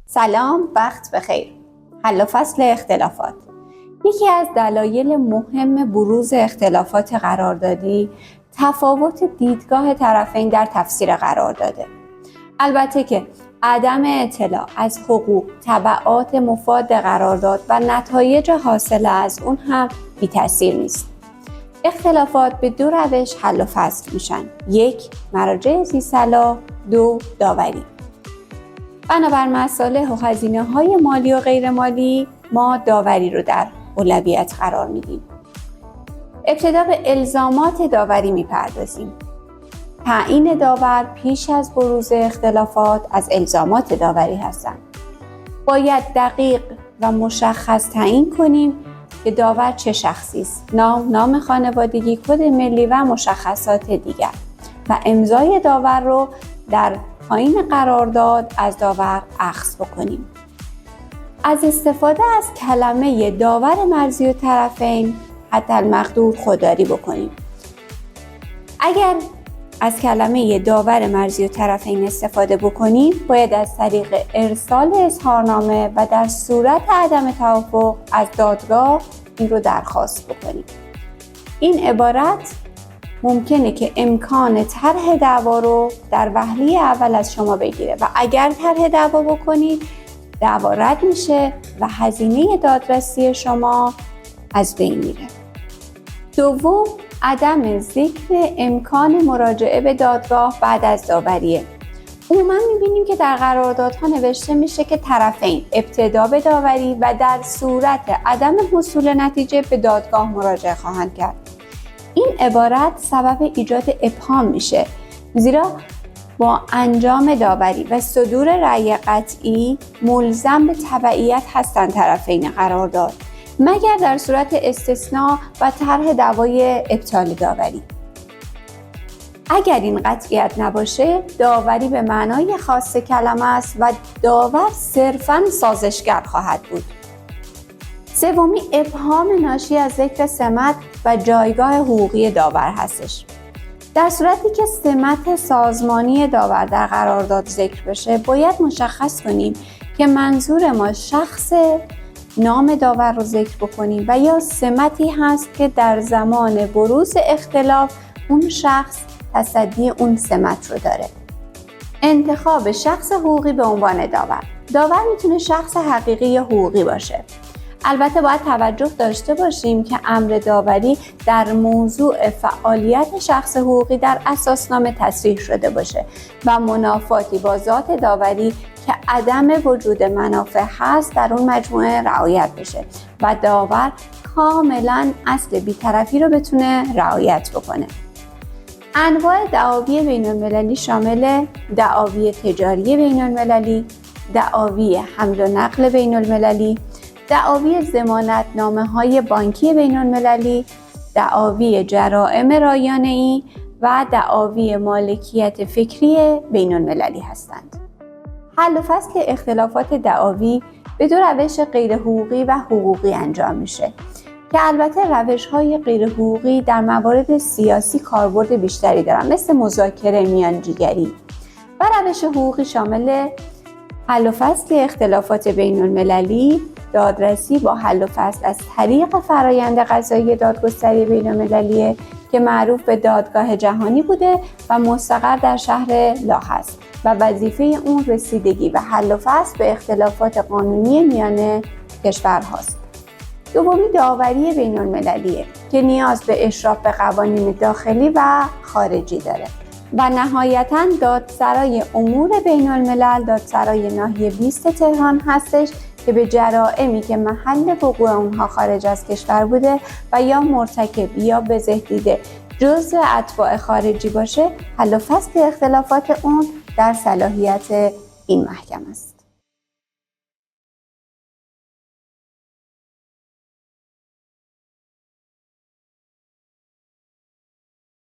سلام، وقت بخیر. حل و فصل اختلافات. یکی از دلایل مهم بروز اختلافات قراردادی تفاوت دیدگاه طرفین در تفسیر قرارداده. البته که عدم اطلاع از حقوق، تبعات مفاد قرارداد و نتایج حاصل از اون هم بی تاثیر نیست. اختلافات به دو روش حل و فصل میشن: یک، مراجع ذی‌صلاح، دو، داوری. بنابر مصالح و هزینه‌های مالی و غیر مالی ما داوری رو در اولویت قرار میدیم. ابتدا به الزامات داوری میپردازیم. تعیین داور پیش از بروز اختلافات از الزامات داوری هستند. باید دقیق و مشخص تعیین کنیم که داور چه شخصی است: نام خانوادگی، کد ملی و مشخصات دیگر، و امضای داور رو در پایین قرارداد از داور اخذ بکنیم. از استفاده از کلمه داور مرضی الطرفین حتی المقدور خودداری بکنیم. اگر از کلمه داور مرضی الطرفین استفاده بکنیم، باید از طریق ارسال اظهارنامه و در صورت عدم توافق از دادگاه این رو درخواست بکنیم. این عبارت ممکنه که امکان طرح دعوا رو در وهله اول از شما بگیره و اگر طرح دعوا بکنید، دعوا رد میشه و هزینه دادرسی شما از بین میره. دوم، عدم ذکر امکان مراجعه به دادگاه بعد از داوریه. عموما میبینیم که در قراردادها نوشته میشه که طرفین ابتدا به داوری و در صورت عدم حصول نتیجه به دادگاه مراجعه خواهند کرد. این عبارت سبب ایجاد ابهام میشه، زیرا با انجام داوری و صدور رأی قطعی ملزم به تبعیت هستند طرفین قرارداد، مگر در صورت استثناء و طرح دعوای ابطال داوری. اگر این قطعیت نباشه، داوری به معنای خاص کلمه است و داور صرفاً سازشگر خواهد بود. سومی، ابهام ناشی از ذکر سمت و جایگاه حقوقی داور هستش. در صورتی که سمت سازمانی داور در قرارداد ذکر بشه، باید مشخص کنیم که منظور ما شخص نام داور رو ذکر بکنیم و یا سمتی هست که در زمان بروز اختلاف اون شخص تصدی اون سمت رو داره. انتخاب شخص حقوقی به عنوان داور. داور میتونه شخص حقیقی یا حقوقی باشه. البته باید توجه داشته باشیم که امر داوری در موضوع فعالیت شخص حقوقی در اساسنامه تصریح شده باشه و منافاتی با ذات داوری که عدم وجود منافع هست در اون مجموعه رعایت بشه و داور کاملا اصل بی‌طرفی رو بتونه رعایت بکنه. انواع دعاوی بین‌المللی شامل دعاوی تجاری بین‌المللی، دعاوی حمل و نقل بین‌المللی، دعاوی ضمانتنامه‌های بانکی بین‌المللی، دعاوی جرائم رایانه‌ای و دعاوی مالکیت فکری بین‌المللی هستند. حل و فصل اختلافات دعاوی به دو روش غیر حقوقی و حقوقی انجام میشه که البته روش‌های غیر حقوقی در موارد سیاسی کاربرد بیشتری دارن، مثل مذاکره میانجیگری، و روش حقوقی شامل حل و فصل اختلافات بین‌المللی، دادرسی با حل و فصل از طریق فرایند قضایی دادگستری بین‌المللی که معروف به دادگاه جهانی بوده و مستقر در شهر لاهه است و وظیفه اون رسیدگی و حل و فصل به اختلافات قانونی میان کشورهاست. دومی داوری بین‌المللیه که نیاز به اشراف به قوانین داخلی و خارجی داره. و نهایتاً دادسرای امور بین‌الملل، دادسرای ناحیه 20 تهران هستش که به جرائمی که محل وقوع اونها خارج از کشور بوده و یا مرتکب یا بزه دیده جزء اتباع خارجی باشه، حل و فصل اختلافات اون در صلاحیت این محکمه است.